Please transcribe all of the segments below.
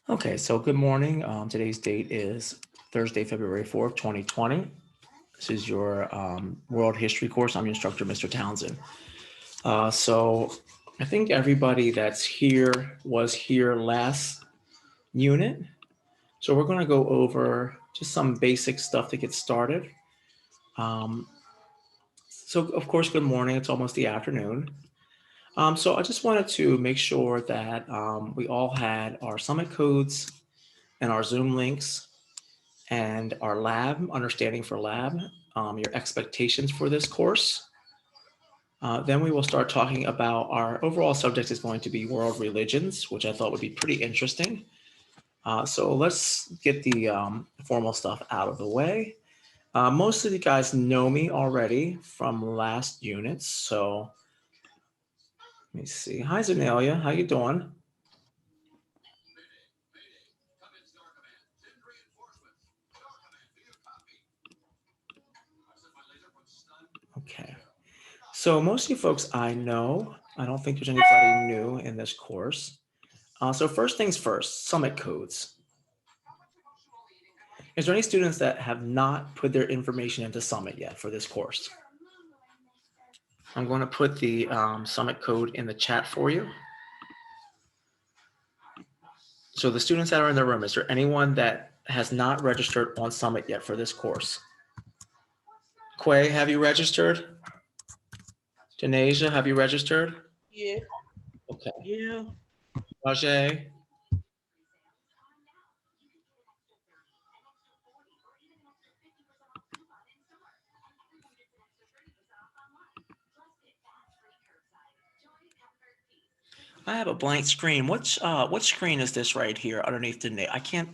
Okay, so good morning. Today's date is Thursday, February 4th, 2020. This is your world history course. I'm your instructor, Mr. Townsend. So I think everybody that's here was here last unit. So we're going to go over just some basic stuff to get started. So of course, good morning. It's almost the afternoon. So I just wanted to make sure that we all had our summit codes and our Zoom links and our lab, understanding for lab, your expectations for this course. Then we will start talking about our overall subject is going to be world religions, which I thought would be pretty interesting. So let's get the formal stuff out of the way. Most of you guys know me already from last units. So let me see. Hi, Zanelia. How you doing? Okay. So most of you folks I know. I don't think there's anybody new in this course. So first things first, summit codes. Is there any students that have not put their information into Summit yet for this course? I'm going to put the Summit code in the chat for you. So the students that are in the room, is there anyone that has not registered on Summit yet for this course? Quay, have you registered? Janasia, have you registered? Yeah. Okay. Yeah. Rajay? I have a blank screen. What screen is this right here underneath the name? I can't.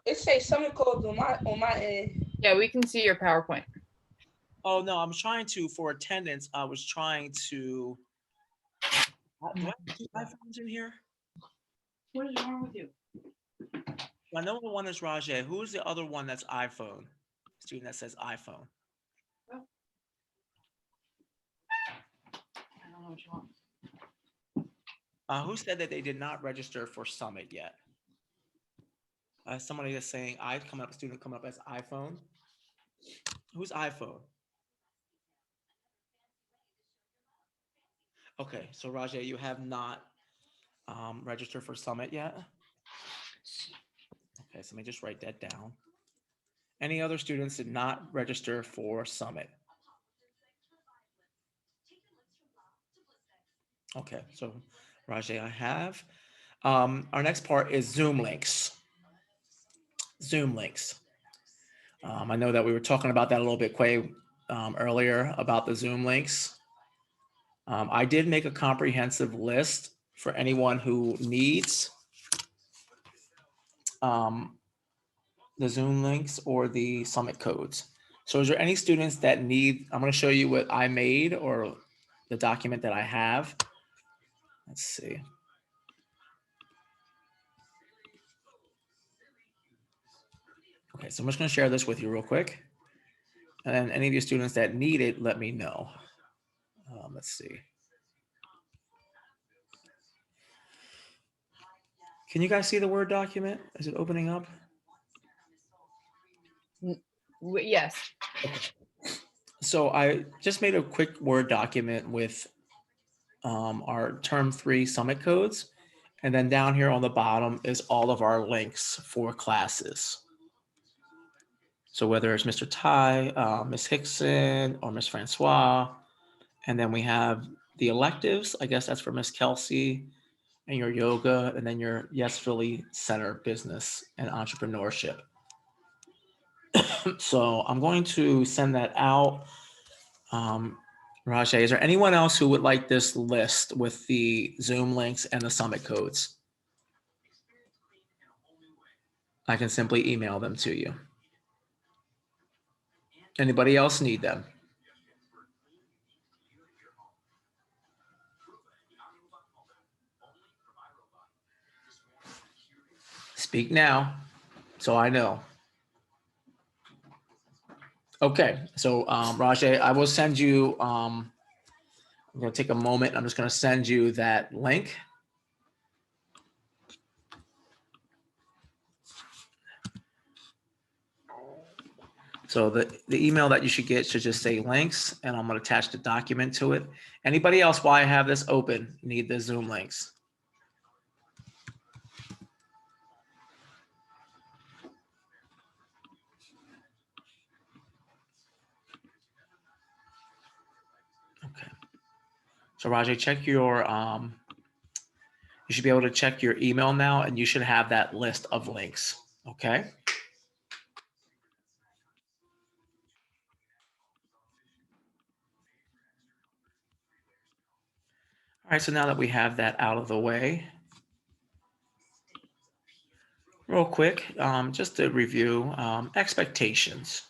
It says summit codes on my end. Yeah, we can see your PowerPoint. Oh no, I'm trying to for attendance. I was trying to. Do I have two iPhones in here? What is wrong with you? My number one is Rajay. Who is the other one that's iPhone? Student that says iPhone. I don't know what you want. Who said that they did not register for Summit yet? Somebody is saying I come up, student come up as iPhone. Who's iPhone? Okay, so Rajay, you have not registered for Summit yet? Okay, so let me just write that down. Any other students did not register for Summit? Okay, so Rajay, I have. Our next part is Zoom links. Zoom links. I know that we were talking about that a little bit, Quay, earlier about the Zoom links. I did make a comprehensive list for anyone who needs the Zoom links or the Summit codes. So is there any students that need, I'm going to show you what I made or the document that I have. Let's see. Okay, so I'm just going to share this with you real quick. And then any of you students that need it, let me know. Let's see. Can you guys see the Word document? Is it opening up? Yes. Okay. So I just made a quick Word document with our term 3 Summit codes. And then down here on the bottom is all of our links for classes. So whether it's Mr. Ty, Ms. Hickson, or Ms. Francois, and then we have the electives. I guess that's for Ms. Kelsey, and your yoga, and then your Yes Philly Center business and entrepreneurship. So I'm going to send that out. Rajay, is there anyone else who would like this list with the Zoom links and the Summit codes? I can simply email them to you. Anybody else need them? Speak now, so I know. Okay, so Rajay, I will send you, I'm gonna take a moment. I'm just gonna send you that link. So the email that you should get should just say links, and I'm going to attach the document to it. Anybody else, while I have this open, need the Zoom links? Okay. So Rajay, check your, you should be able to check your email now, and you should have that list of links. Okay. All right, so now that we have that out of the way, real quick, just to review expectations.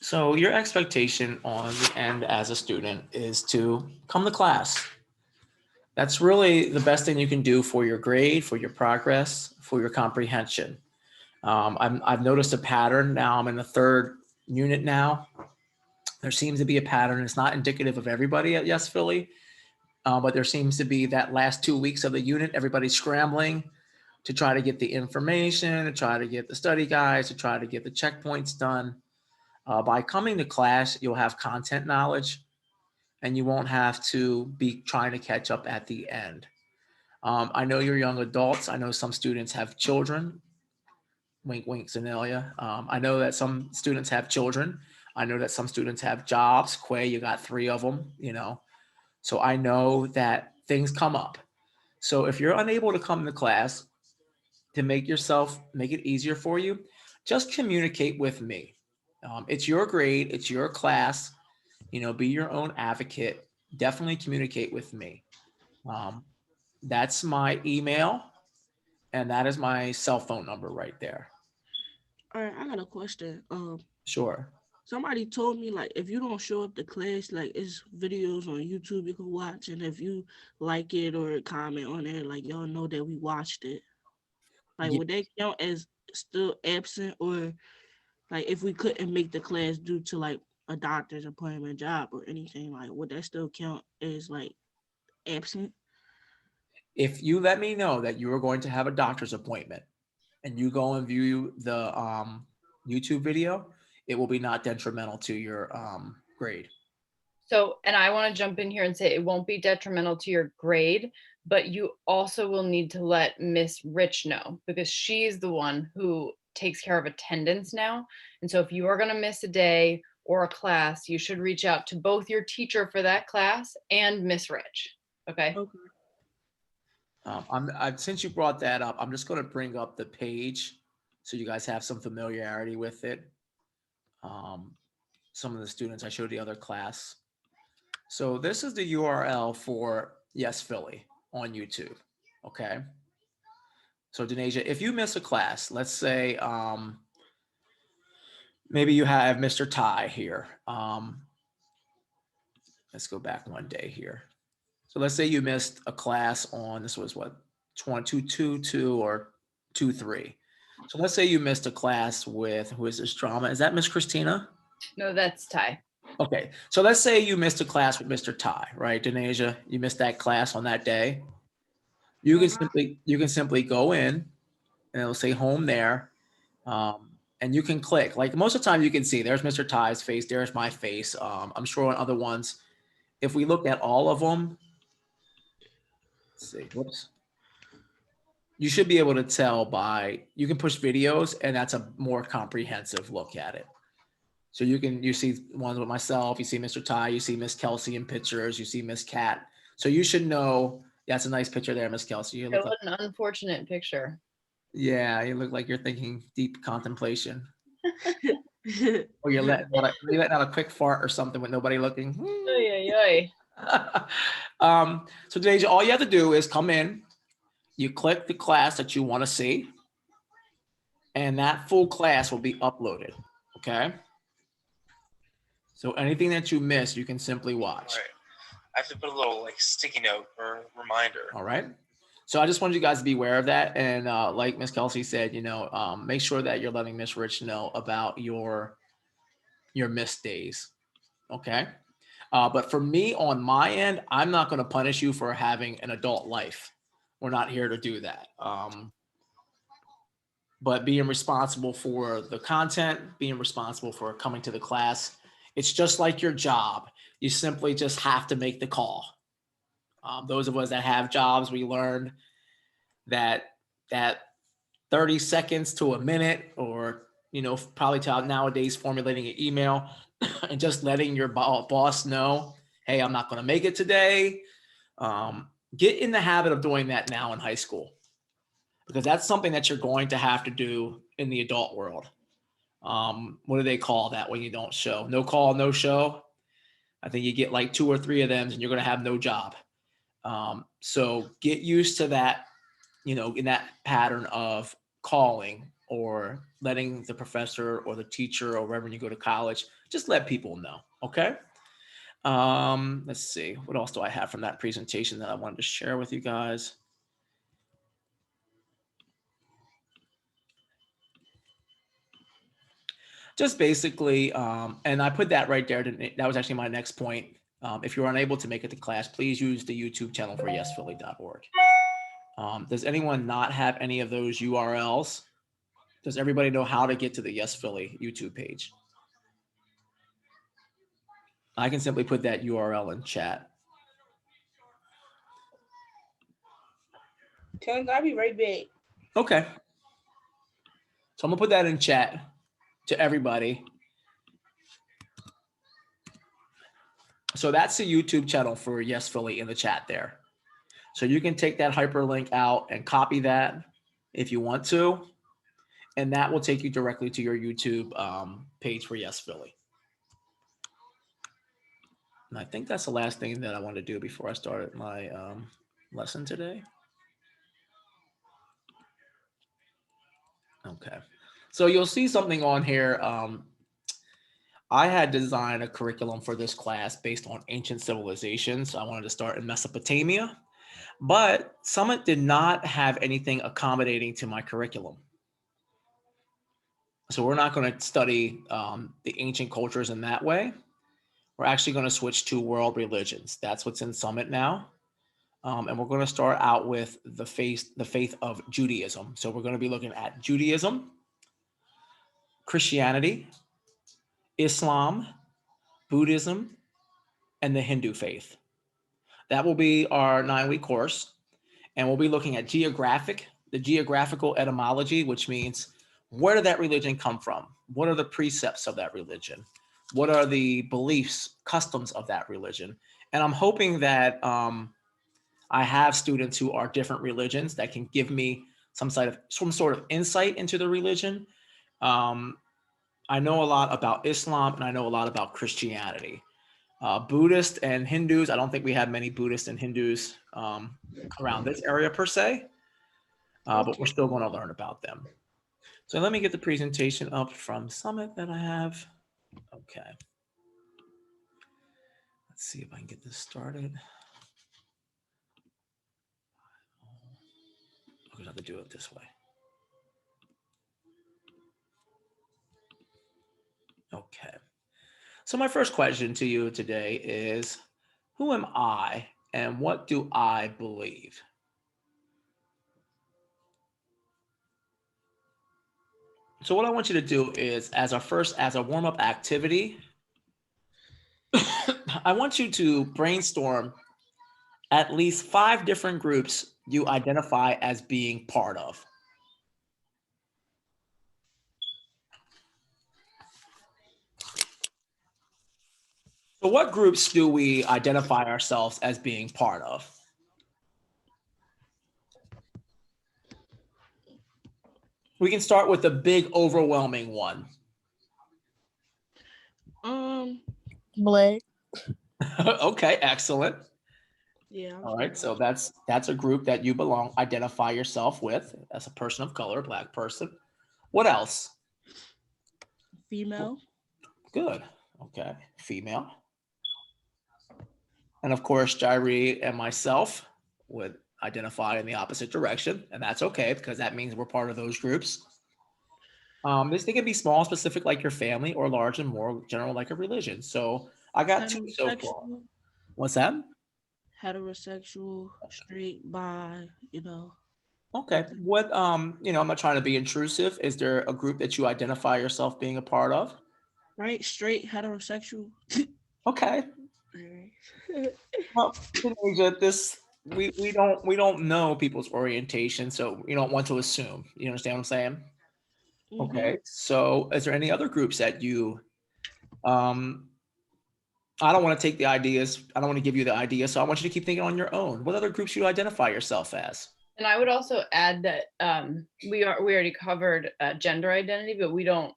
So your expectation on the end as a student is to come to class. That's really the best thing you can do for your grade, for your progress, for your comprehension. I've noticed a pattern now. I'm in the third unit now. There seems to be a pattern. It's not indicative of everybody at Yes Philly, but there seems to be that last 2 weeks of the unit, everybody's scrambling to try to get the information, to try to get the study guides, to try to get the checkpoints done. By coming to class, you'll have content knowledge, and you won't have to be trying to catch up at the end. I know you're young adults. I know some students have children. Wink, wink, Zenelia. I know that some students have children. I know that some students have jobs. Quay, you got 3 of them, you know. So I know that things come up. So if you're unable to come to class, to make it easier for you, just communicate with me. It's your grade, it's your class, you know, be your own advocate. Definitely communicate with me. That's my email, and that is my cell phone number right there. All right, I got a question. Sure. Somebody told me like if you don't show up to class, like it's videos on YouTube you can watch, and if you like it or comment on it, like y'all know that we watched it. Like Ye- would that count as still absent, or like if we couldn't make the class due to like a doctor's appointment, job, or anything, like would that still count as like absent? If you let me know that you are going to have a doctor's appointment and you go and view the YouTube video, it will be not detrimental to your grade. So, and I want to jump in here and say it won't be detrimental to your grade, but you also will need to let Miss Rich know because she's the one who takes care of attendance now. And so if you are going to miss a day or a class, you should reach out to both your teacher for that class and Miss Rich. Okay. Okay. Since you brought that up, I'm just going to bring up the page so you guys have some familiarity with it. Some of the students I showed the other class. So this is the URL for Yes Philly on YouTube. Okay. So Denasia, if you miss a class, let's say maybe you have Mr. Ty here. Let's go back one day here. So let's say you missed a class on, this was what, 2222 or 23. So let's say you missed a class with, who is this drama? Is that Miss Christina? No, that's Ty. Okay. So let's say you missed a class with Mr. Ty, right? Denasia, you missed that class on that day. You can simply go in and it'll say home there. And you can click, like most of the time you can see there's Mr. Ty's face, there's my face. I'm sure on other ones, if we look at all of them, let's see, whoops. You should be able to tell by, you can push videos and that's a more comprehensive look at it. So you see ones with myself, you see Mr. Ty, you see Miss Kelsey in pictures, you see Miss Cat. So you should know, that's a nice picture there, Miss Kelsey. You It look was like, an unfortunate picture. yeah, you look like you're thinking deep contemplation. Or you're letting out a quick fart or something with nobody looking. Oy, oy, oy. So Denasia, all you have to do is come in, you click the class that you want to see, and that full class will be uploaded. Okay. So anything that you miss, you can simply watch. All right. I have to put a little like sticky note or reminder. All right. So I just wanted you guys to be aware of that. And like Miss Kelsey said, you know, make sure that you're letting Miss Rich know about your missed days. Okay. But for me on my end, I'm not going to punish you for having an adult life. We're not here to do that. but being responsible for the content, being responsible for coming to the class. It's just like your job. You simply just have to make the call. Those of us that have jobs, we learned that 30 seconds to a minute, or probably to nowadays formulating an email and just letting your boss know, hey, I'm not going to make it today. Get in the habit of doing that now in high school, because that's something that you're going to have to do in the adult world. What do they call that when you don't show? No call, no show. I think you get like 2 or 3 of them and you're going to have no job. So get used to that, in that pattern of calling or letting the professor or the teacher or wherever you go to college, just let people know. Okay. Let's see. What else do I have from that presentation that I wanted to share with you guys? Just basically, and I put that right there. That was actually my next point. If you're unable to make it to class, please use the YouTube channel for yesphilly.org. Does anyone not have any of those URLs? Does everybody know how to get to the Yes Philly YouTube page? I can simply put that URL in chat. I'll be right back. Okay. So I'm gonna put that in chat to everybody. So that's the YouTube channel for Yes Philly in the chat there. So you can take that hyperlink out and copy that if you want to, and that will take you directly to your YouTube page for Yes Philly. And I think that's the last thing that I want to do before I started my lesson today. Okay. So you'll see something on here. I had designed a curriculum for this class based on ancient civilizations. I wanted to start in Mesopotamia, but Summit did not have anything accommodating to my curriculum. So we're not going to study the ancient cultures in that way. We're actually going to switch to world religions. That's what's in Summit now. And we're going to start out with the faith of Judaism. So we're going to be looking at Judaism, Christianity, Islam, Buddhism, and the Hindu faith. That will be our 9-week course. And we'll be looking at the geographical etymology, which means where did that religion come from? What are the precepts of that religion? What are the beliefs, customs of that religion? And I'm hoping that I have students who are different religions that can give me some sort of insight into the religion. I know a lot about Islam and I know a lot about Christianity. Buddhist and Hindus, I don't think we have many Buddhists and Hindus around this area per se, but we're still going to learn about them. So let me get the presentation up from Summit that I have. Okay. Let's see if I can get this started. I'm going to have to do it this way. Okay. So my first question to you today is, who am I and what do I believe? So what I want you to do is, as a warm-up activity, I want you to brainstorm at least 5 different groups you identify as being part of. So what groups do we identify ourselves as being part of? We can start with the big overwhelming one. Black. Okay, excellent. Yeah. All right, so that's a group that you identify yourself with as a person of color, Black person. What else? Female. Good. Okay, female. And of course, Jairi and myself would identify in the opposite direction, and that's okay because that means we're part of those groups. They can be small, specific like your family, or large and more general like a religion. So I got 2 so far. What's that? Heterosexual, straight, bi, Okay. What I'm not trying to be intrusive. Is there a group that you identify yourself being a part of? Right? Straight, heterosexual. Okay. Alright. Well, Tunisia, this we don't know people's orientation, so we don't want to assume. You understand what I'm saying? Mhm. Okay. So is there any other groups that you um I don't want to take the ideas, I don't want to give you the idea, so I want you to keep thinking on your own. What other groups you identify yourself as? And I would also add that we already covered gender identity, but we don't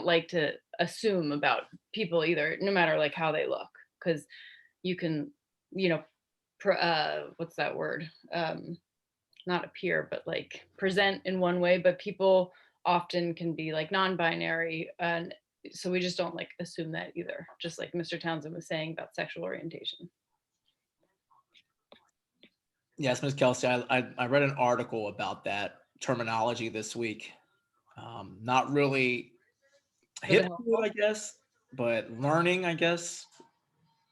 like to assume about people either, no matter like how they look, because you can, you know, what's that word? Not appear, but like present in one way, but people often can be like non-binary, and so we just don't like assume that either. Just like Mr. Townsend was saying about sexual orientation. Yes, Ms. Kelsey, I read an article about that terminology this week. Not really Was it hip to it, helpful? I guess, but learning, I guess,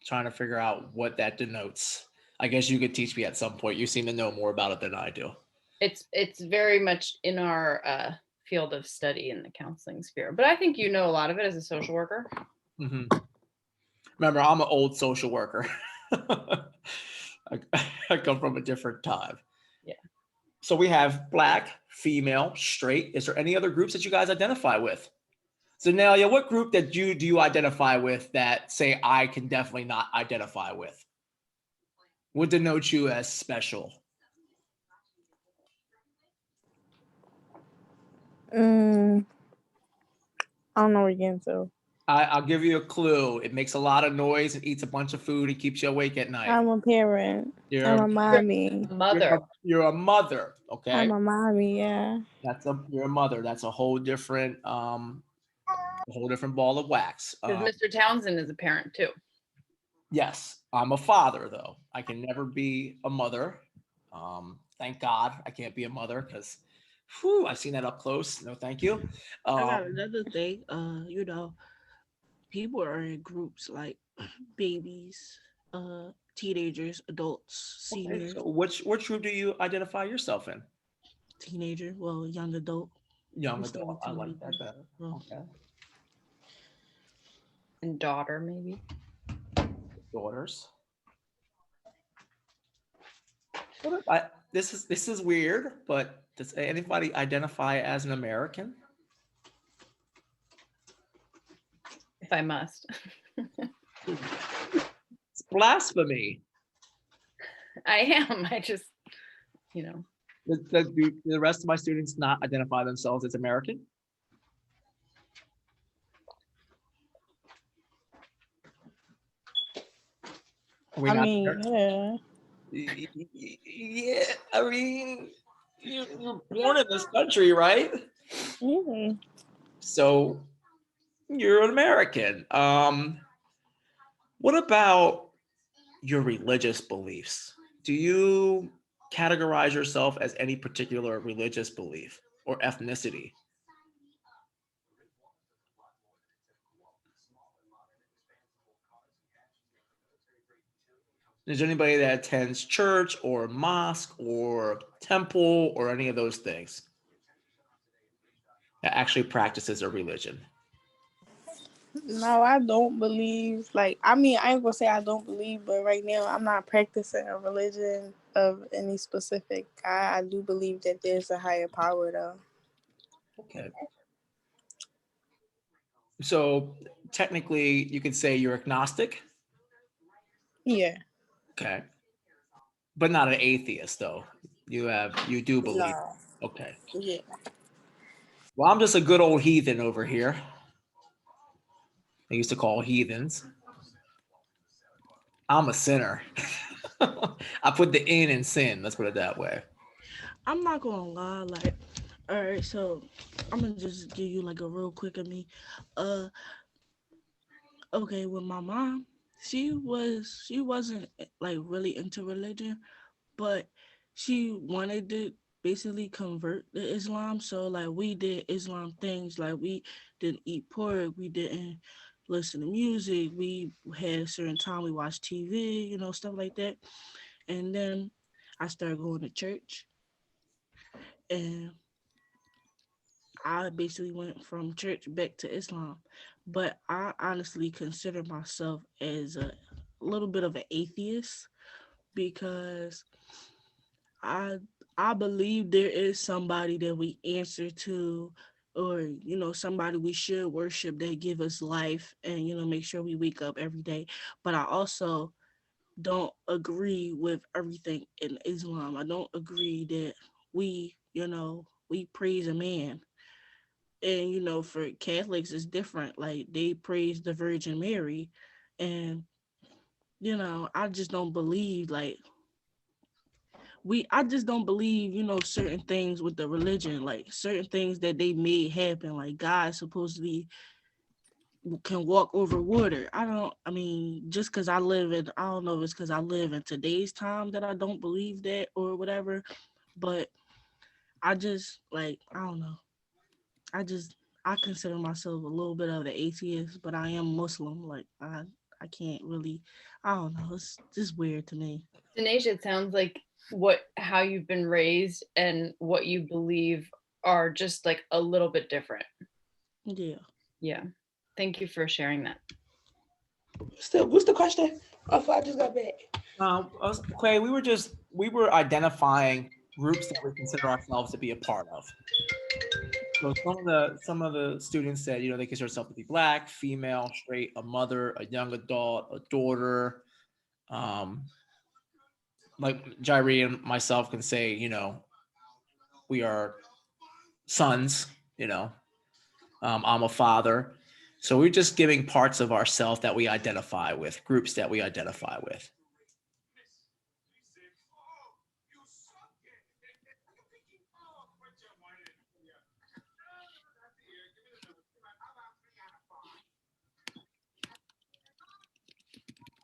trying to figure out what that denotes. I guess you could teach me at some point. You seem to know more about it than I do. It's very much in our field of study in the counseling sphere, but I think you know a lot of it as a social worker. hmm Remember, I'm an old social worker. I, I come from a different time. Yeah. So we have black, female, straight. Is there any other groups that you guys identify with? So Nelia, what group that you do you identify with that say I can definitely not identify with? Would denote you as special? Mm, I don't know what you're getting to. I'll give you a clue. It makes a lot of noise and eats a bunch of food and keeps you awake at night. I'm a parent. You're I'm a mommy. Mother. you're a mother, okay? I'm a mommy, yeah. You're a mother. That's a whole different ball of wax. Because Mr. Townsend is a parent too. Yes, I'm a father though. I can never be a mother. Thank God I can't be a mother because I've seen that up close. No, thank you. I got Um, another thing. People are in groups like babies, teenagers, adults, okay, seniors, so which group do you identify yourself in? teenager, well, young adult. Young I'm still a adult. I like teenager. that better. Well, Okay. And daughter, maybe. Daughters. This is weird, but does anybody identify as an American? If I must. It's blasphemy. I am. I just, you know. Do the rest of my students not identify themselves as American? Are we I not mean, there? yeah. Yeah, I mean, you're born in this country, right? Yeah. So you're an American. What about your religious beliefs? Do you categorize yourself as any particular religious belief or ethnicity? Is there anybody that attends church or mosque or temple or any of those things that actually practices a religion? No, I don't believe. Like, I mean, I ain't gonna say I don't believe, but right now I'm not practicing a religion of any specific. I do believe that there's a higher power, though. Okay. So technically, you could say you're agnostic. Yeah. Okay. But not an atheist, though. You do believe. No. Okay. Yeah. Well, I'm just a good old heathen over here. They used to call heathens. I'm a sinner. I put the in sin. Let's put it that way. I'm not gonna lie, like, all right, so I'm gonna just give you like a real quick of me. Uh, okay, with my mom, she wasn't like really into religion, but she wanted to basically convert to Islam. So like we did Islam things, like we didn't eat pork, we didn't listen to music, we had a certain time we watched TV, stuff like that. And then I started going to church. and I basically went from church back to Islam. But I honestly consider myself as a little bit of an atheist because I I believe there is somebody that we answer to, or somebody we should worship that give us life and make sure we wake up every day. But I also don't agree with everything in Islam. I don't agree that we praise a man. And for Catholics it's different. Like they praise the Virgin Mary. And I just don't believe I just don't believe, certain things with the religion, like certain things that they made happen, like God supposedly can walk over water. I mean, just because I don't know if it's because I live in today's time that I don't believe that or whatever, but I just I don't know. I consider myself a little bit of the atheist, but I am Muslim. Like I can't really, I don't know. It's just weird to me. Denasia, it sounds like how you've been raised and what you believe are just like a little bit different. Yeah. Yeah. Thank you for sharing that. What's the question? Oh, I just got back. Quay, we were identifying groups that we consider ourselves to be a part of. So some of the students said, they consider themselves to be Black, female, straight, a mother, a young adult, a daughter. Like Jairi and myself can say, we are sons. I'm a father. So we're just giving parts of ourselves that we identify with, groups that we identify with.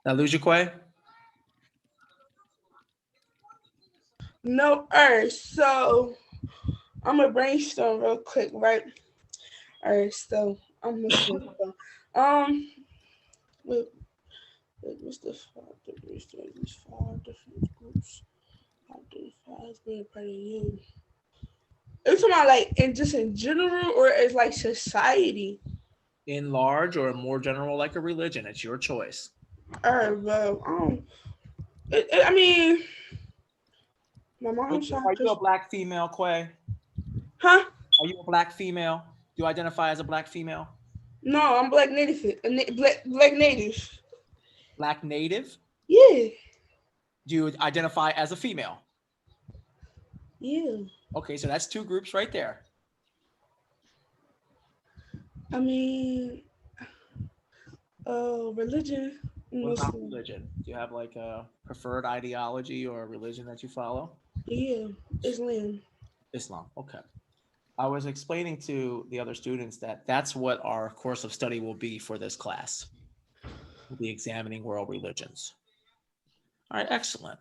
Did I lose you, Quay? No, so I'm gonna brainstorm real quick, right? So I'm listening. Wait, what's the 5 different things? 5 different groups. Identify as being a part of you. Are you talking about just in general, or as like society? In large or more general, like a religion, it's your choice. Well, I mean, my mom's Are you a Black female, Quay? Huh? Are you a Black female? Do you identify as a Black female? No, I'm Black native. Black native. Black native? Yeah. Do you identify as a female? Yeah. Okay, so that's 2 groups right there. I mean, religion. What about religion? Do you have like a preferred ideology or a religion that you follow? Yeah, Islam. Islam, okay. I was explaining to the other students that that's what our course of study will be for this class. We'll be examining world religions. All right, excellent.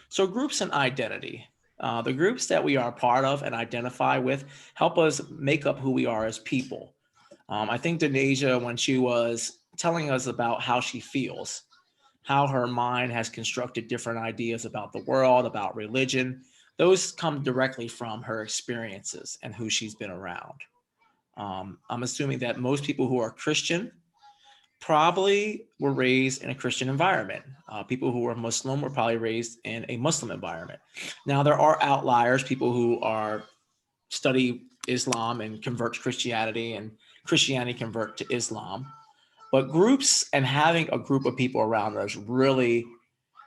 So groups and identity. The groups that we are part of and identify with help us make up who we are as people. I think Denasia, when she was telling us about how she feels, how her mind has constructed different ideas about the world, about religion, those come directly from her experiences and who she's been around. I'm assuming that most people who are Christian probably were raised in a Christian environment. People who are Muslim were probably raised in a Muslim environment. Now, there are outliers, people who study Islam and convert to Christianity, and Christianity convert to Islam. But groups and having a group of people around us really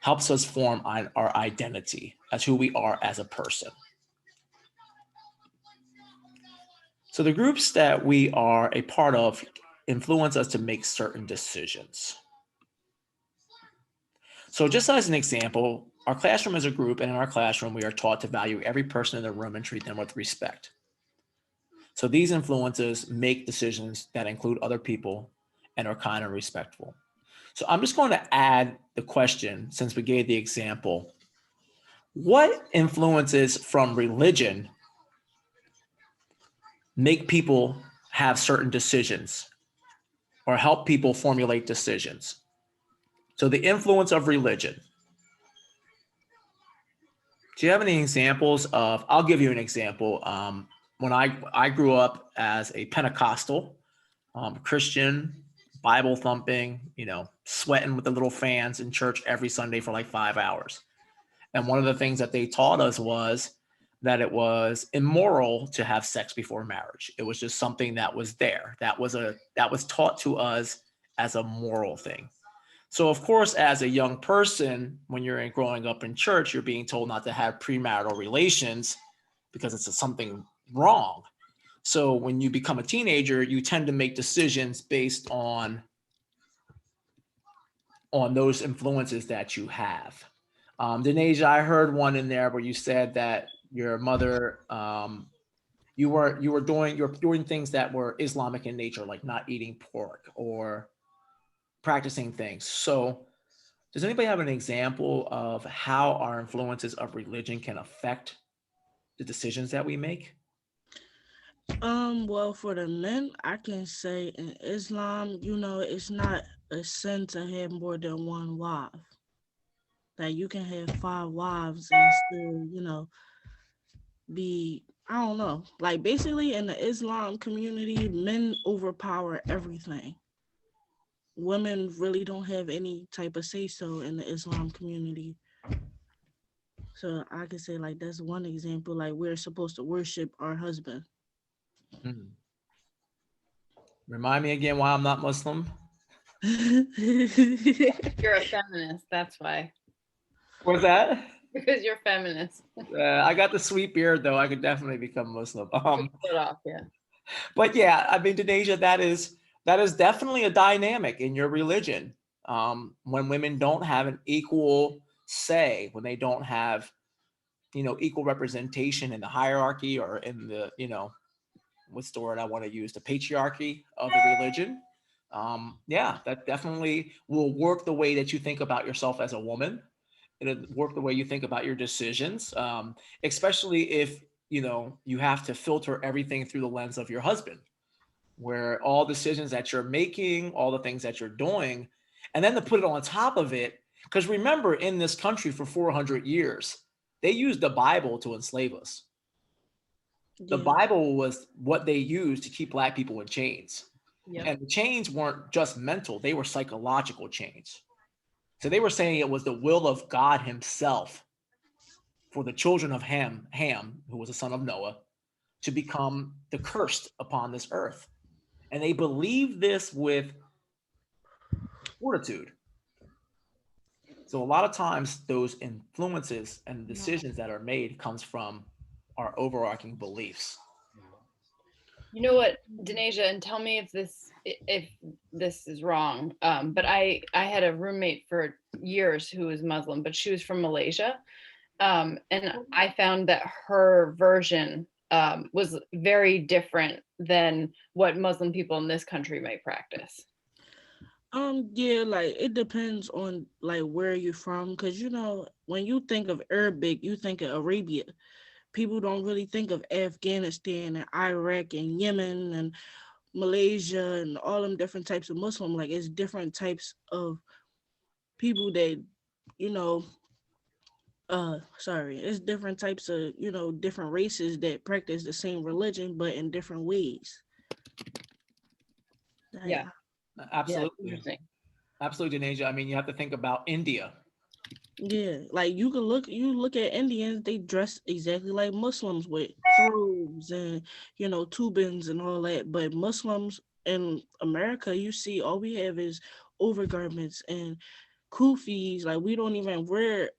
helps us form our identity as who we are as a person. So the groups that we are a part of influence us to make certain decisions. So just as an example, our classroom is a group, and in our classroom, we are taught to value every person in the room and treat them with respect. So these influences make decisions that include other people and are kind and respectful. So I'm just going to add the question, since we gave the example, what influences from religion make people have certain decisions or help people formulate decisions? So the influence of religion. Do you have any examples of? I'll give you an example. When I grew up as a Pentecostal Christian, Bible thumping, sweating with the little fans in church every Sunday for like 5 hours. And one of the things that they taught us was that it was immoral to have sex before marriage. It was just something that was there. That was taught to us as a moral thing. So of course, as a young person, when you're growing up in church, you're being told not to have premarital relations because it's something wrong. So when you become a teenager, you tend to make decisions based on those influences that you have. Denasia, I heard one in there where you said that your mother, you're doing things that were Islamic in nature, like not eating pork or practicing things. So does anybody have an example of how our influences of religion can affect the decisions that we make? Well, for the men, I can say in Islam, it's not a sin to have more than one wife. That you can have 5 wives and still, be, I don't know. Like basically in the Islam community, men overpower everything. Women really don't have any type of say so in the Islam community. So I could say like that's one example. Like we're supposed to worship our husband. Hmm. Remind me again why I'm not Muslim. You're a feminist, that's why. What's that? Because you're feminist. I got the sweet beard though. I could definitely become Muslim. Pull it off, yeah. But yeah, I mean, Denasia, that is definitely a dynamic in your religion. When women don't have an equal say, when they don't have, equal representation in the hierarchy or in the, what's the word I want to use, the patriarchy of the religion. Yeah, that definitely will work the way that you think about yourself as a woman. It'll work the way you think about your decisions, especially if you have to filter everything through the lens of your husband, where all decisions that you're making, all the things that you're doing, and then to put it on top of it, because remember, in this country for 400 years, they used the Bible to enslave us. The Yeah. Bible was what they used to keep Black people in chains. Yep. And the chains weren't just mental, they were psychological chains. So they were saying it was the will of God himself for the children of Ham, who was the son of Noah, to become the cursed upon this earth. And they believed this with fortitude. So a lot of times those influences and decisions that are made comes from our overarching beliefs. You know what, Denasia, and tell me if this is wrong. But I had a roommate for years who was Muslim, but she was from Malaysia. And I found that her version was very different than what Muslim people in this country might practice. Yeah, like it depends on like where you're from, because when you think of Arabic, you think of Arabia. People don't really think of Afghanistan and Iraq and Yemen and Malaysia and all them different types of Muslim. Like it's different types of people that, it's different types of, different races that practice the same religion, but in different ways. Yeah. Absolutely. Yeah, interesting. Absolutely, Denasia. I mean, you have to think about India. Yeah, like you look at Indians, they dress exactly like Muslims with robes and turbans and all that. But Muslims in America, you see, all we have is overgarments and kufis. Like we don't even wear.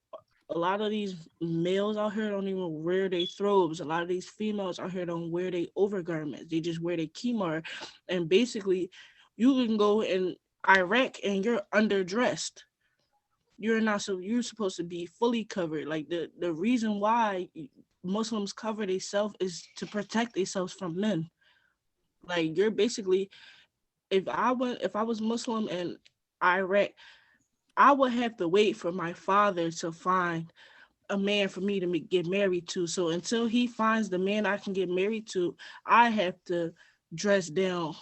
A lot of these males out here don't even wear their throws. A lot of these females out here don't wear their overgarments. They just wear their kimar, and basically, you can go in Iraq and you're underdressed. You're supposed to be fully covered. Like the reason why Muslims cover themselves is to protect themselves from men. Like you're basically, if I was Muslim in Iraq, I would have to wait for my father to find a man for me to get married to. So until he finds the man I can get married to, I have to dress down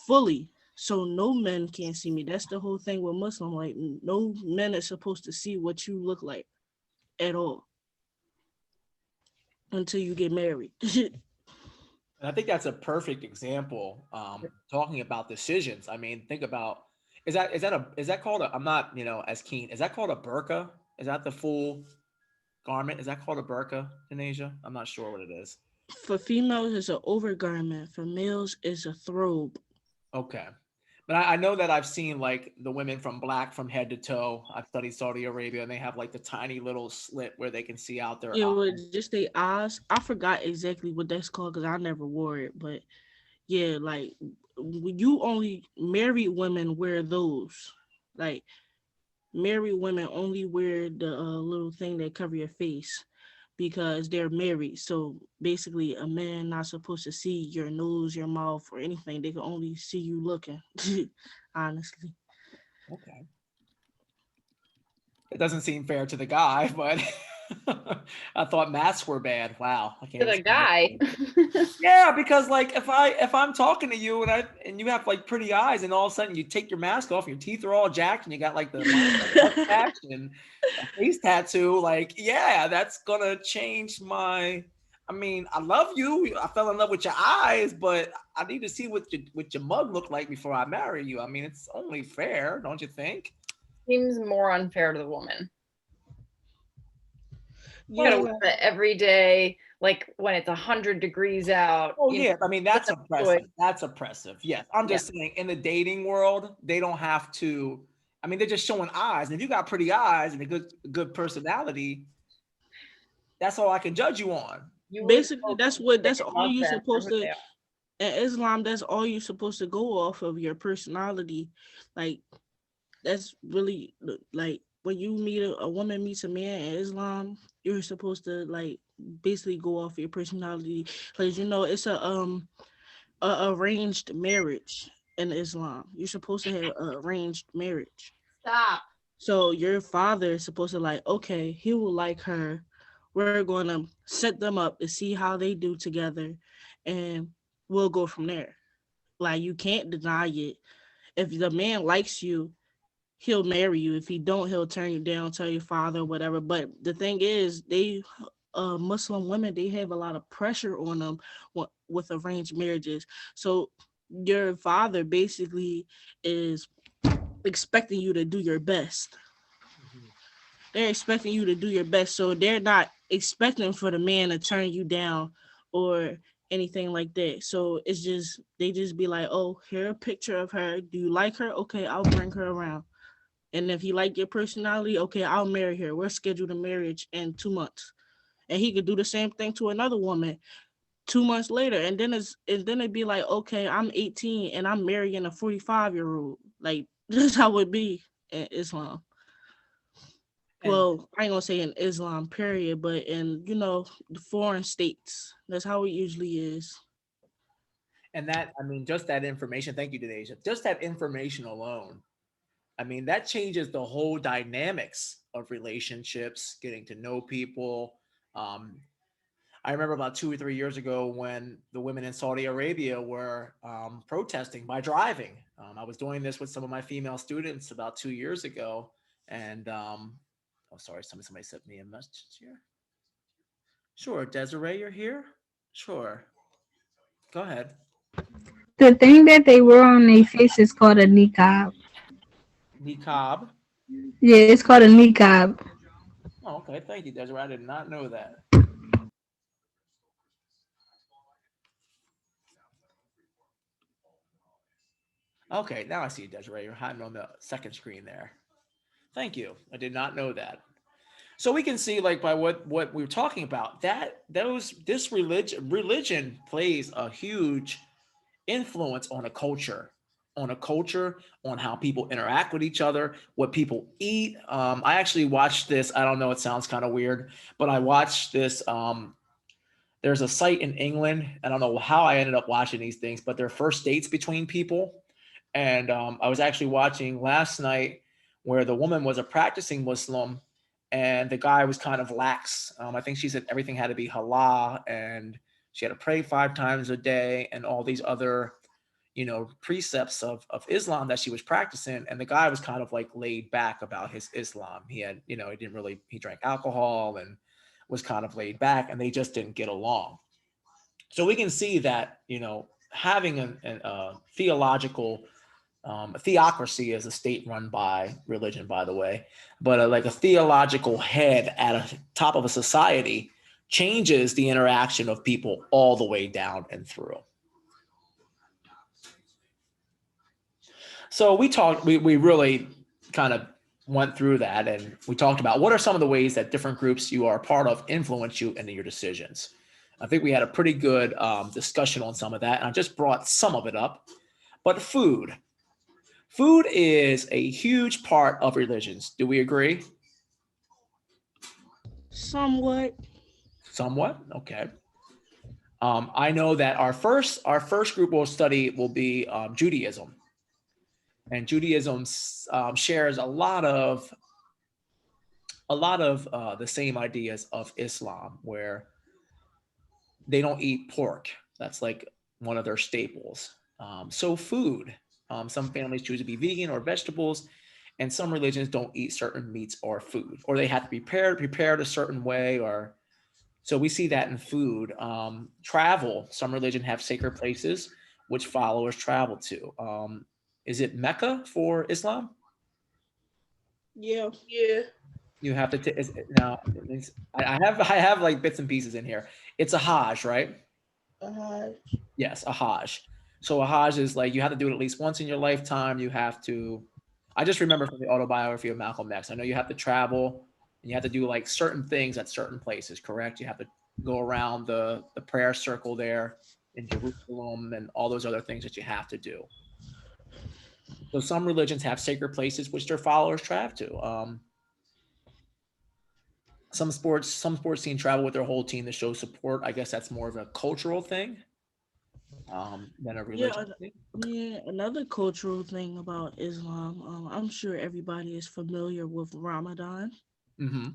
fully so no men can see me. That's the whole thing with Muslim. Like no men are supposed to see what you look like at all. until you get married. And I think that's a perfect example. Talking about decisions. I mean, think about is that called a? I'm not as keen. Is that called a burqa? Is that the full garment? Is that called a burqa in Asia? I'm not sure what it is. For females, it's an overgarment. For males, it's a throbe. Okay. But I know that I've seen like the women from black from head to toe. I've studied Saudi Arabia and they have like the tiny little slit where they can see out their It eye. would just say eyes. I forgot exactly what that's called because I never wore it. But yeah, like you only married women wear those. Like married women only wear the little thing that cover your face because they're married. So basically, a man not supposed to see your nose, your mouth, or anything. They can only see you looking. Honestly. Okay. It doesn't seem fair to the guy, but I thought masks were bad. Wow. I can't To even the guy. Yeah, because like if I'm talking to you and you have like pretty eyes and all of a sudden you take your mask off, your teeth are all jacked and you got like the mustache and a face tattoo, like yeah, that's gonna change my. I mean, I love you. I fell in love with your eyes, but I need to see what your mug look like before I marry you. I mean, it's only fair, don't you think? Seems more unfair to the woman. You Yeah, gotta wear it every day, like when it's 100 degrees out. Oh you yeah, know, I mean that's that's oppressive. good. That's oppressive. Yes, I'm just saying in the dating world, they don't have to. I mean, they're just showing eyes, and if you got pretty eyes and a good personality, that's all I can judge you on. You would basically hope that's they all love you them for supposed who to they are. in Islam, that's all you're supposed to go off of your personality. Like that's really like when you meet a woman meets a man in Islam, you're supposed to like basically go off your personality. Because it's a arranged marriage in Islam. You're supposed to have a arranged marriage. Stop. So your father is supposed to like, okay, he will like her. We're gonna set them up to see how they do together, and we'll go from there. Like you can't deny it. If the man likes you, he'll marry you. If he don't, he'll turn you down, tell your father, whatever. But the thing is, they Muslim women, they have a lot of pressure on them with arranged marriages. So your father basically is expecting you to do your best. They're expecting you to do your best. So they're not expecting for the man to turn you down or anything like that. So it's just they just be like, oh, here a picture of her. Do you like her? Okay, I'll bring her around. And if he like your personality, okay, I'll marry her. We're scheduled a marriage in 2 months. And he could do the same thing to another woman 2 months later. And then it'd be like, okay, I'm 18 and I'm marrying a 45-year-old. Like that's how it be in Islam. And Well, I ain't gonna say in Islam, period, but in the foreign states. That's how it usually is. that I mean, just that information. Thank you, Denasia. Just that information alone. I mean, that changes the whole dynamics of relationships, getting to know people. Um, I remember about 2 or 3 years ago when the women in Saudi Arabia were protesting by driving. I was doing this with some of my female students about 2 years ago, and oh, sorry, somebody sent me a message here. Sure, Desiree, you're here. Sure, go ahead. The thing that they wear on their face is called a niqab. Niqab. Yeah, it's called a niqab. Oh, okay, thank you, Desiree. I did not know that. Okay, now I see you, Desiree. You're hiding on the second screen there. Thank you. I did not know that. So we can see, like, by what we were talking about, that this religion plays a huge influence on a culture, on how people interact with each other, what people eat. I actually watched this. I don't know. It sounds kind of weird, but I watched this. There's a site in England. I don't know how I ended up watching these things, but they're first dates between people. And I was actually watching last night where the woman was a practicing Muslim and the guy was kind of lax. I think she said everything had to be halal and she had to pray 5 times a day and all these other, precepts of Islam that she was practicing. And the guy was kind of like laid back about his Islam. He had, he didn't really, he drank alcohol and was kind of laid back, and they just didn't get along. So we can see that, having a theological theocracy is a state run by religion, by the way, but like a theological head at a top of a society changes the interaction of people all the way down and through. So we really kind of went through that, and we talked about what are some of the ways that different groups you are a part of influence you into your decisions. I think we had a pretty good discussion on some of that, and I just brought some of it up. But food is a huge part of religions. Do we agree? Somewhat. Okay. I know that our first group we'll study will be Judaism, and Judaism shares a lot of the same ideas of Islam, where they don't eat pork. That's like one of their staples. So food, some families choose to be vegan or vegetables, and some religions don't eat certain meats or food, or they have to be prepared a certain way, or so we see that in food. Travel, some religions have sacred places which followers travel to. Is it Mecca for Islam? Yeah. You have to now. I have like bits and pieces in here. It's a Hajj, right? Yes, a Hajj. So a Hajj is like you have to do it at least once in your lifetime. You have to. I just remember from the autobiography of Malcolm X. I know you have to travel and you have to do like certain things at certain places. Correct? You have to go around the prayer circle there in Jerusalem and all those other things that you have to do. So some religions have sacred places which their followers travel to. Some sports team travel with their whole team to show support. I guess that's more of a cultural thing than a religion thing. Yeah, another cultural thing about Islam, I'm sure everybody is familiar with Ramadan. Mm-hmm.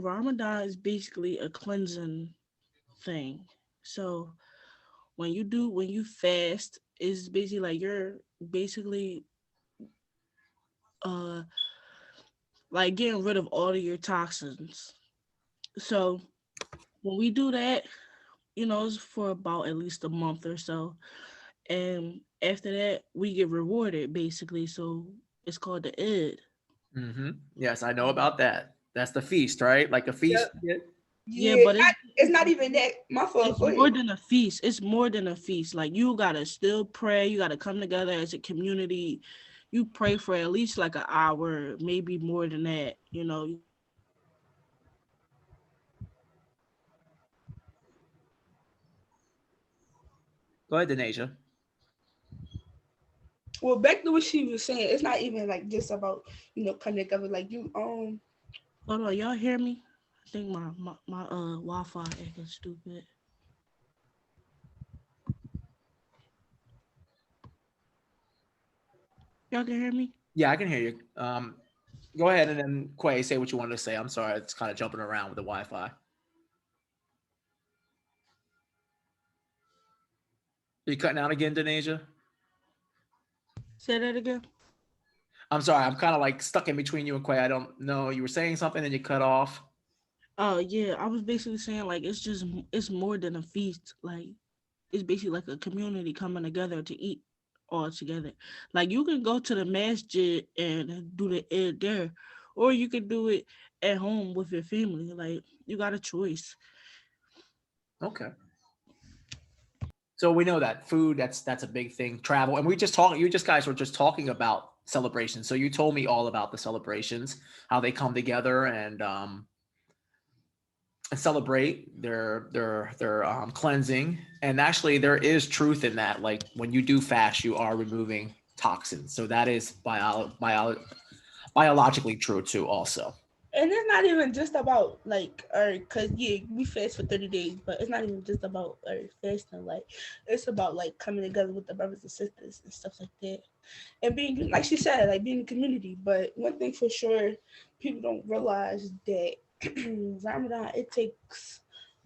Ramadan is basically a cleansing thing. So when you fast, it's basically like you're basically like getting rid of all of your toxins. So when we do that, it's for about at least a month or so. And after that, we get rewarded basically. So it's called the Eid. Mm-hmm. Yes, I know about that. That's the feast, right? Like a feast. Yeah, but it's not even that. My fault. It's more than a feast. It's more than a feast. Like you gotta still pray. You gotta come together as a community. You pray for at least like an hour, maybe more than that. Go ahead, Denasia. Well, back to what she was saying, it's not even like just about coming together. Like you Hold on, y'all hear me? I think my Wi-Fi acting stupid. Y'all can hear me? Yeah, I can hear you. Go ahead and then Quay, say what you wanted to say. I'm sorry, it's kind of jumping around with the Wi-Fi. Are you cutting out again, Denasia? Say that again. I'm sorry, I'm kind of like stuck in between you and Quay. I don't know. You were saying something and you cut off. Oh yeah, I was basically saying like it's more than a feast. Like it's basically like a community coming together to eat all together. Like you can go to the masjid and do the Eid there, or you can do it at home with your family. Like you got a choice. Okay. So we know that food, that's a big thing. Travel, and you guys were just talking about celebrations. So you told me all about the celebrations, how they come together and celebrate their cleansing. And actually, there is truth in that. Like when you do fast, you are removing toxins. So that is biologically true too, also. And it's not even just about because we fast for 30 days, but it's not even just about fasting. Like it's about like coming together with the brothers and sisters and stuff like that, and being, like she said, like being a community. But one thing for sure, people don't realize that Ramadan, it takes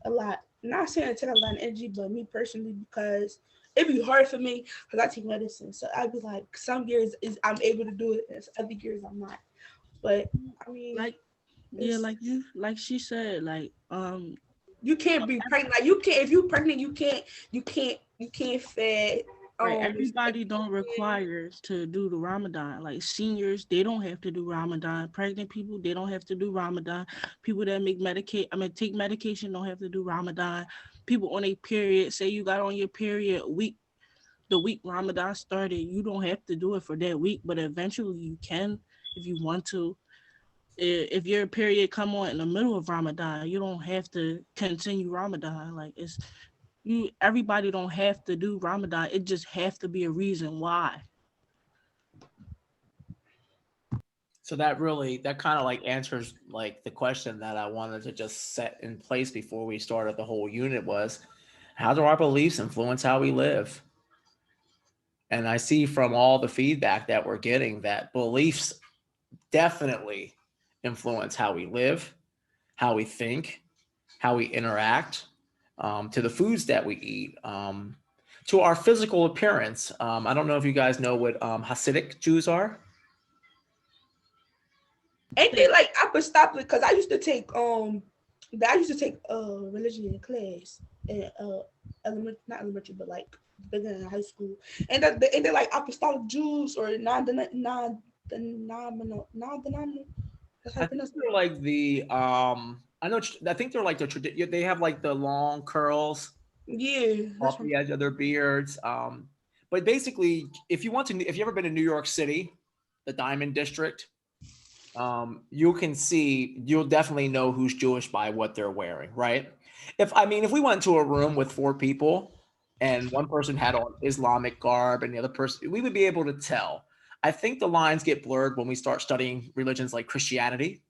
a lot. Not saying it takes a lot of energy, but me personally, because it'd be hard for me because I take medicine, so I'd be like, some years I'm able to do it, and other years I'm not. But I mean, Yeah, like she said, like You can't be pregnant. Like you can't if you pregnant, you can't fed. right, It's everybody like don't require to do the Ramadan. Like seniors, they don't have to do Ramadan. Pregnant people, they don't have to do Ramadan. People that take medication don't have to do Ramadan. People on a period, say you got on your period the week Ramadan started, you don't have to do it for that week, but eventually you can if you want to. If your period come on in the middle of Ramadan, you don't have to continue Ramadan. Like it's you everybody don't have to do Ramadan. It just have to be a reason why. So that kind of like answers like the question that I wanted to just set in place before we started the whole unit was, how do our beliefs influence how we live? And I see from all the feedback that we're getting that beliefs definitely influence how we live, how we think, how we interact, to the foods that we eat, to our physical appearance. I don't know if you guys know what Hasidic Jews are. ain't they like apostolic? Because I used to take religion class in not elementary, but like beginning of high school. And that ain't they like apostolic Jews or non-denominational? That's how I you think pronounce they're it. like the I think they're like the tradition. They have like the long curls Yeah, that's off what the edge of their beards. But basically, if you ever been to New York City, the Diamond District, you'll definitely know who's Jewish by what they're wearing, right? If we went to a room with four people and one person had on Islamic garb and the other person, we would be able to tell. I think the lines get blurred when we start studying religions like Christianity,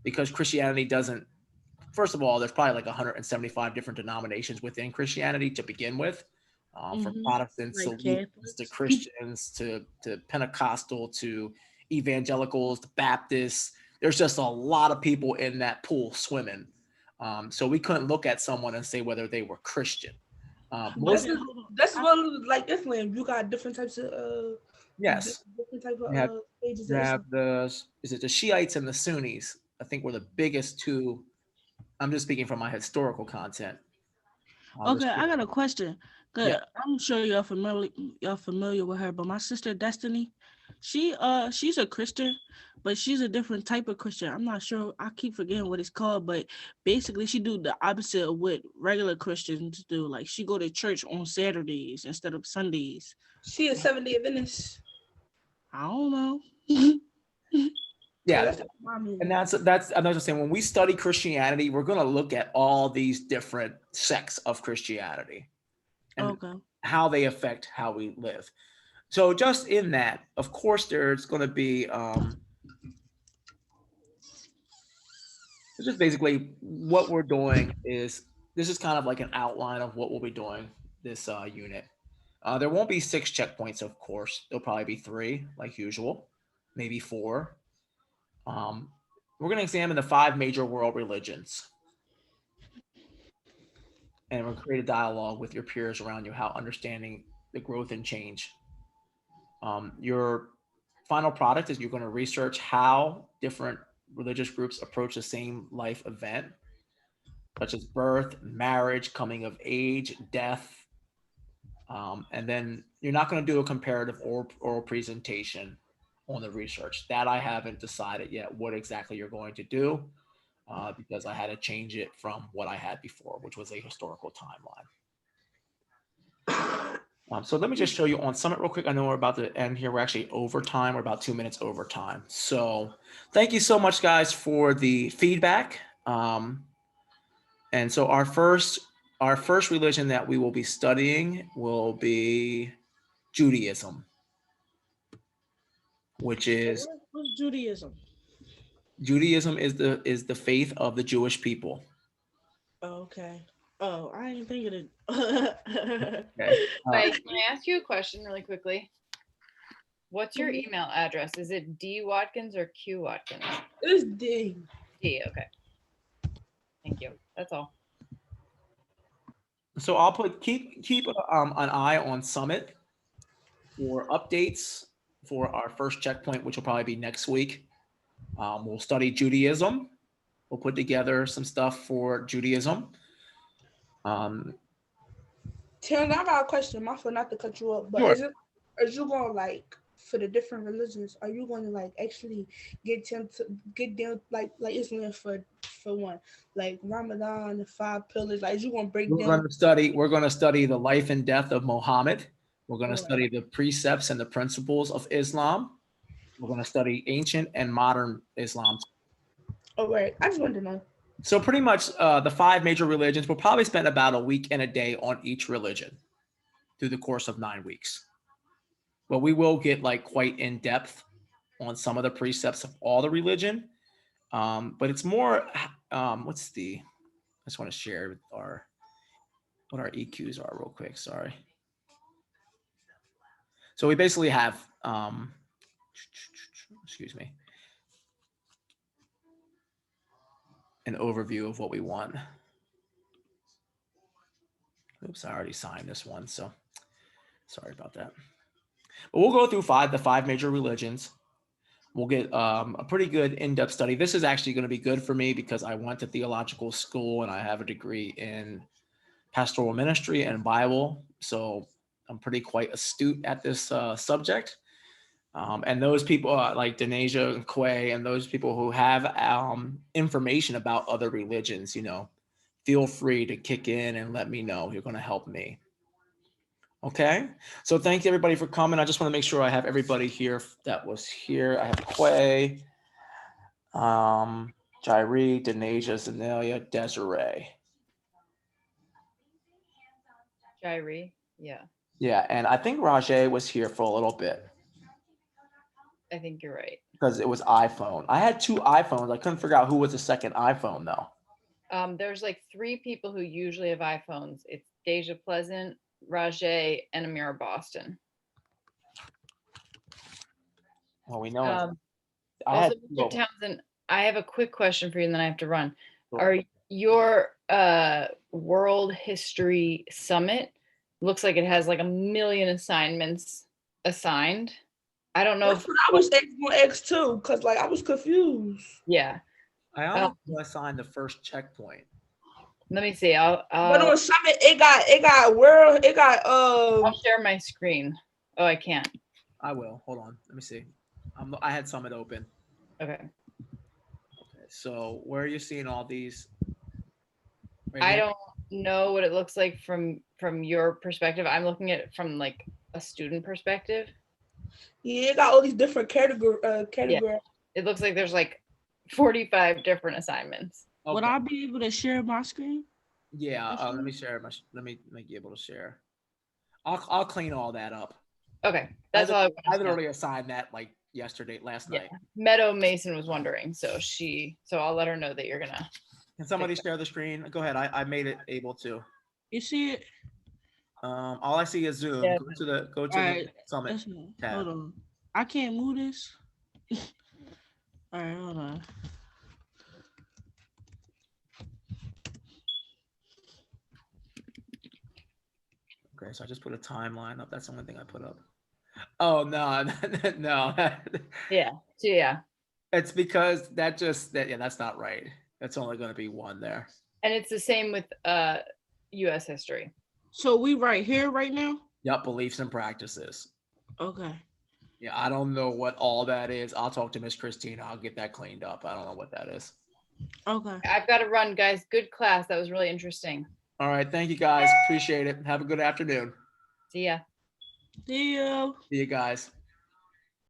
because Christianity doesn't, first of all, there's probably like 175 different denominations within Christianity to begin with, from Protestants to Like Lutherans to Catholics. Christians to Pentecostal to evangelicals to Baptists. There's just a lot of people in that pool swimming. So we couldn't look at someone and say whether they were Christian. This Most, is this is what like Islam. You got different types of yes, different type of you have stages you of have Islam. the Shiites and the Sunnis. I think were the biggest two. I'm just speaking from my historical content. Okay, I got a question. Yeah. Good. I'm sure y'all familiar with her, but my sister Destiny, she's a Christian, but she's a different type of Christian. I'm not sure. I keep forgetting what it's called, but basically she do the opposite of what regular Christians do. Like she go to church on Saturdays instead of Sundays. She is 7 Day Adventist. I don't know. Yeah, That's what mommy and is. that's I'm just saying, when we study Christianity, we're going to look at all these different sects of Christianity and Okay. how they affect how we live. So just in that, of course, there's going to be just basically what we're doing is, this is kind of like an outline of what we'll be doing this unit. There won't be 6 checkpoints, of course. There'll probably be 3, like usual, maybe 4. We're going to examine the 5 major world religions, and we'll create a dialogue with your peers around you, how understanding the growth and change. Your final product is you're going to research how different religious groups approach the same life event, such as birth, marriage, coming of age, death. And then you're not going to do a comparative oral presentation on the research. That I haven't decided yet what exactly you're going to do, because I had to change it from what I had before, which was a historical timeline. So let me just show you on Summit real quick. I know we're about to end here. We're actually over time. We're about 2 minutes over time. So thank you so much, guys, for the feedback. And so our first religion that we will be studying will be Judaism, which is What's Judaism? is the faith of the Jewish people. Okay. Oh, I ain't thinking it. Okay. Wait, can I ask you a question really quickly? What's your email address? Is it D Watkins or Q Watkins? It's D. D, okay. Thank you. That's all. So I'll keep an eye on Summit for updates for our first checkpoint, which will probably be next week. We'll study Judaism. We'll put together some stuff for Judaism. Tim, I got a question. My fault not to cut you up, but Sure. is you going like for the different religions? Are you going to like actually get them like Islam for one, like Ramadan, the 5 pillars? Like, is you going to break We're down? going to study the life and death of Muhammad. We're going to Alright. study the precepts and the principles of Islam. We're going to study ancient and modern Islam. All right, I just wanted to know. So pretty much the 5 major religions, we'll probably spend about a week and a day on each religion through the course of 9 weeks. But we will get like quite in depth on some of the precepts of all the religion. But it's more, I just want to share what our EQs are real quick. Sorry. So we basically have, excuse me, an overview of what we want. Oops, I already signed this one, so sorry about that. But we'll go through the 5 major religions. We'll get a pretty good in-depth study. This is actually going to be good for me because I went to theological school and I have a degree in pastoral ministry and Bible. So I'm pretty quite astute at this subject. And those people like Denasia and Quay and those people who have information about other religions, feel free to kick in and let me know. You're going to help me. Okay. So thank you everybody for coming. I just want to make sure I have everybody here that was here. I have Quay, Jairi, Denasia, Zenelia, Desiree. Jairi, yeah. Yeah. And I think Rajay was here for a little bit. I think you're right. Because it was iPhone. I had 2 iPhones. I couldn't figure out who was the second iPhone though. There's like 3 people who usually have iPhones. It's Deja Pleasant, Rajay, and Amira Boston. Well, we know. Also, Mr. Townsend, I have a quick question for you, and then I have to run. Sure. Are your World History Summit looks like it has like 1 million assignments assigned? I don't know That's what I was going to ask too, because like I was confused. Yeah. I almost assigned the first checkpoint. Let me see. But on Summit, it got world, it got I'll share my screen. Oh, I can't. I will. Hold on. Let me see. I had Summit open. Okay. So where are you seeing all these? Right I here? don't know what it looks like from your perspective. I'm looking at it from like a student perspective. Yeah, it got all these different categories. It looks like there's like 45 different assignments. Okay. Would I be able to share my screen? Yeah. Let me share let me make you able to share. I'll clean all that up. Okay, that's all. I literally assigned that like last night. Meadow Mason was wondering, so I'll let her know that you're gonna. Can somebody share the screen? Go ahead. I made it able to. You see it? All I see is Zoom. Yeah. Go to Alright, the Summit tab. Hold on. I can't move this. All right, hold on. Okay, so I just put a timeline up. That's the only thing I put up. Oh no, no. Yeah. So yeah. It's because that's not right. That's only going to be one there. And it's the same with U.S. history. So we right here right now? Yep, beliefs and practices. Okay. Yeah, I don't know what all that is. I'll talk to Miss Christina. I'll get that cleaned up. I don't know what that is. Okay. I've got to run, guys. Good class. That was really interesting. All right. Thank you, guys. Appreciate it. Have a good afternoon. See ya. See you. See you guys.